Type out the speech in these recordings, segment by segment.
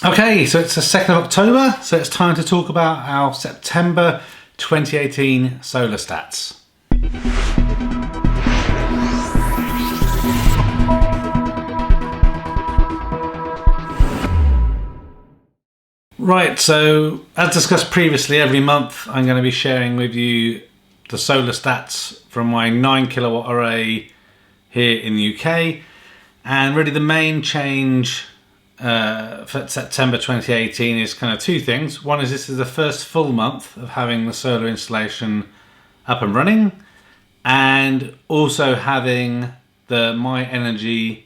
Okay, so it's the 2nd of October, so it's time to talk about our September 2018 solar stats. Right, so as discussed previously, every month I'm going to be sharing with you the solar stats from my 9 kilowatt array here in the UK. And really the main change for September 2018 is kind of two things. One is this is the first full month of having the solar installation up and running, and also having the MyEnergi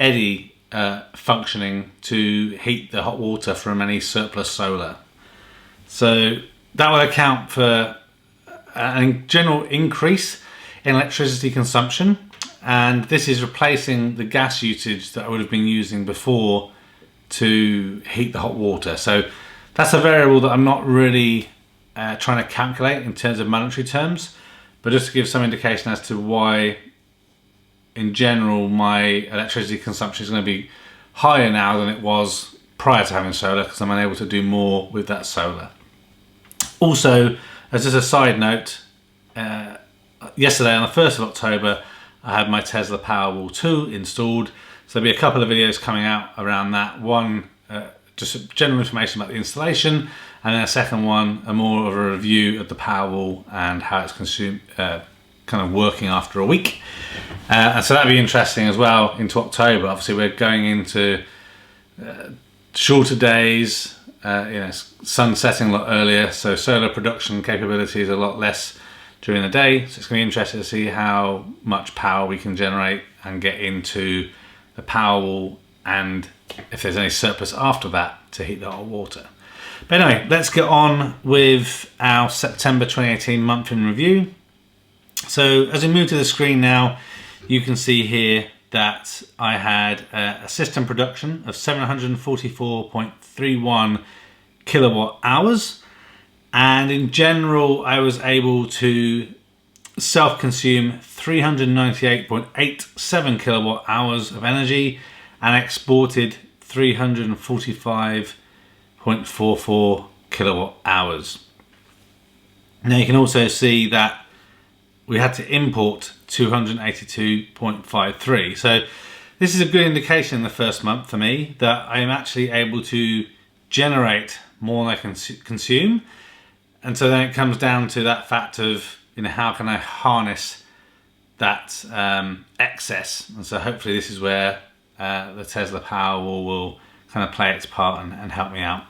Eddi functioning to heat the hot water from any surplus solar. So that will account for a general increase in electricity consumption, and this is replacing the gas usage that I would have been using before to heat the hot water. So that's a variable that I'm not really trying to calculate in terms of monetary terms, but just to give some indication as to why in general my electricity consumption is going to be higher now than it was prior to having solar, because I'm unable to do more with that solar. Also, as just a side note, yesterday on the 1st of October I had my Tesla Powerwall 2 installed. So there'll be a couple of videos coming out around that. One, just general information about the installation, and then a second one, more of a review of the Powerwall and how it's consumed, kind of working after a week. And so that'll be interesting as well into October. Obviously we're going into shorter days, sun setting a lot earlier, so solar production capability is a lot less during the day. So it's going to be interesting to see how much power we can generate and get into the Powerwall, and if there's any surplus after that to heat the hot water. But anyway, let's get on with our September 2018 month in review. So as we move to the screen now, you can see here that I had a system production of 744.31 kilowatt hours, and in general I was able to self-consume 398.87 kilowatt hours of energy and exported 345.44 kilowatt hours. Now you can also see that we had to import 282.53. So this is a good indication in the first month for me that I am actually able to generate more than I can consume. And so then it comes down to that fact of, how can I harness that excess? And so hopefully this is where the Tesla Powerwall will kind of play its part and help me out.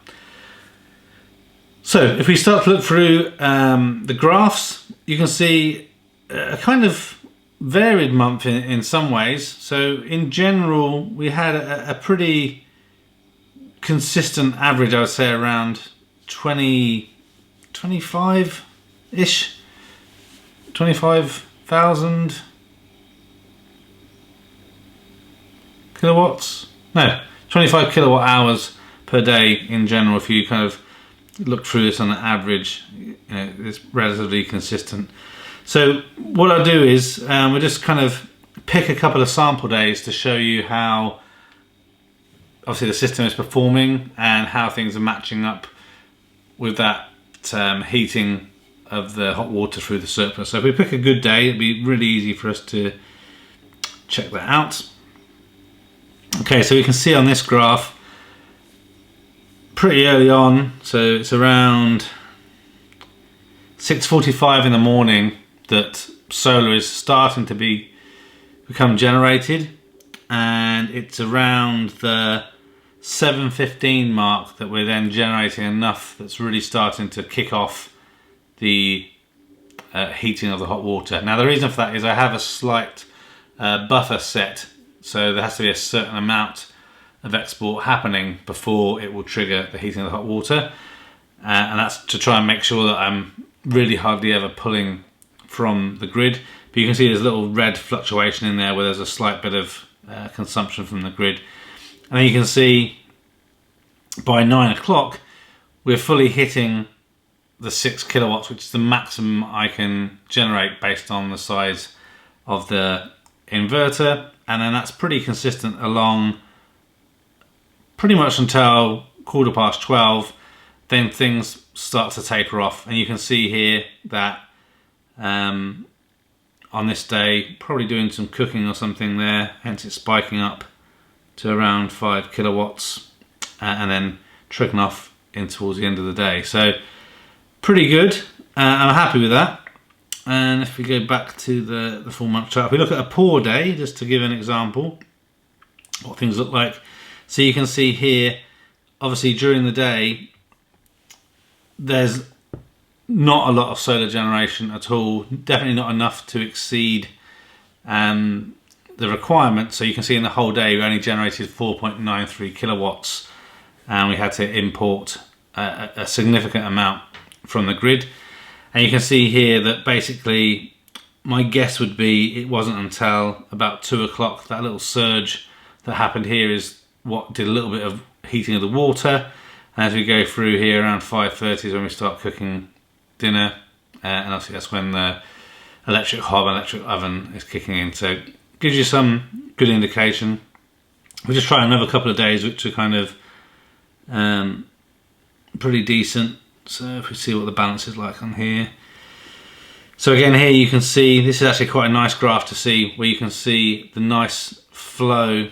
So if we start to look through the graphs, you can see a kind of varied month in some ways. So in general, we had a pretty consistent average, I would say around 25-ish. 25,000 kilowatts? No, 25 kilowatt hours per day in general. If you kind of look through this on an average, it's relatively consistent. So what I'll do is we'll just kind of pick a couple of sample days to show you how obviously the system is performing and how things are matching up with that heating of the hot water through the surplus. So if we pick a good day, it'd be really easy for us to check that out. Okay, so you can see on this graph pretty early on, so it's around 6:45 in the morning that solar is starting to become generated, and it's around the 7:15 mark that we're then generating enough that's really starting to kick off the heating of the hot water. Now the reason for that is I have a slight buffer set, so there has to be a certain amount of export happening before it will trigger the heating of the hot water, and that's to try and make sure that I'm really hardly ever pulling from the grid. But you can see there's a little red fluctuation in there where there's a slight bit of consumption from the grid, and then you can see by 9 o'clock we're fully hitting the 6 kilowatts, which is the maximum I can generate based on the size of the inverter, and then that's pretty consistent along pretty much until 12:15, then things start to taper off, and you can see here that on this day, probably doing some cooking or something there, hence it's spiking up to around 5 kilowatts and then trickling off in towards the end of the day. So pretty good. I'm happy with that. And if we go back to the full month chart, if we look at a poor day, just to give an example what things look like. So you can see here, obviously during the day, there's not a lot of solar generation at all, definitely not enough to exceed the requirement. So you can see in the whole day we only generated 4.93 kilowatts, and we had to import a significant amount from the grid. And you can see here that basically my guess would be it wasn't until about 2 o'clock, that little surge that happened here is what did a little bit of heating of the water. And as we go through here around 5:30 is when we start cooking dinner, and obviously that's when the electric hob and electric oven is kicking in. So it gives you some good indication. We'll just try another couple of days which are kind of pretty decent. So if we see what the balance is like on here. So again here you can see, this is actually quite a nice graph to see, where you can see the nice flow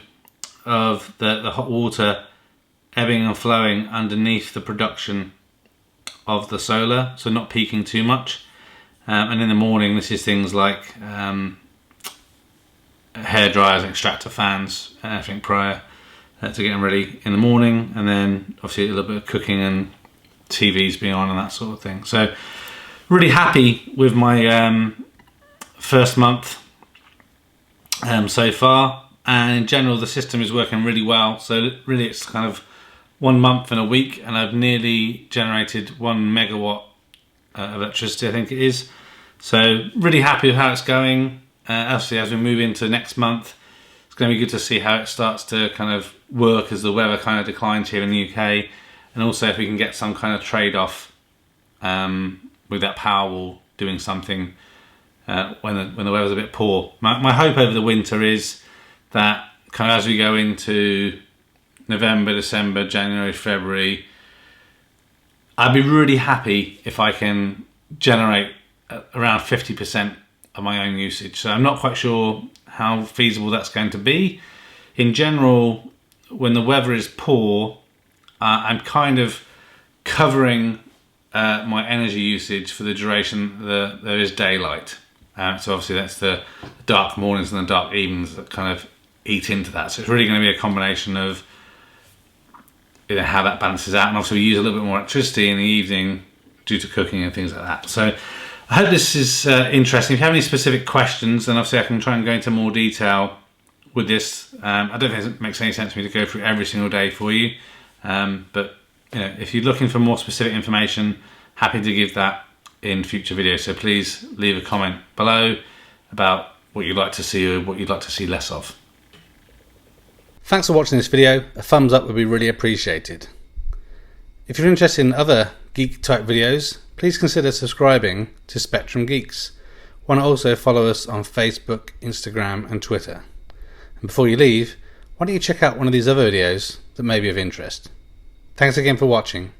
of the hot water ebbing and flowing underneath the production of the solar, so not peaking too much. And in the morning this is things like hair dryers, extractor fans, everything prior to getting ready in the morning, and then obviously a little bit of cooking and TVs being on and that sort of thing. So really happy with my first month so far, and in general the system is working really well. So really it's kind of 1 month and a week, and I've nearly generated 1 megawatt of electricity, I think it is. So really happy with how it's going. Obviously as we move into next month, it's going to be good to see how it starts to kind of work as the weather kind of declines here in the UK, and also if we can get some kind of trade-off with that Powerwall doing something when the weather's a bit poor. My hope over the winter is that kind of as we go into November, December, January, February, I'd be really happy if I can generate around 50% of my own usage. So I'm not quite sure how feasible that's going to be. In general, when the weather is poor, I'm kind of covering my energy usage for the duration there is daylight. So obviously that's the dark mornings and the dark evenings that kind of eat into that. So it's really going to be a combination of how that balances out, and obviously we use a little bit more electricity in the evening due to cooking and things like that. So I hope this is interesting. If you have any specific questions, then obviously I can try and go into more detail with this. I don't think it makes any sense for me to go through every single day for you, but if you're looking for more specific information, happy to give that in future videos. So please leave a comment below about what you'd like to see or what you'd like to see less of. Thanks for watching this video. A thumbs up would be really appreciated. If you're interested in other geek type videos, please consider subscribing to Spectrum Geeks. Why not also follow us on Facebook, Instagram and Twitter. And before you leave, why don't you check out one of these other videos that may be of interest. Thanks again for watching.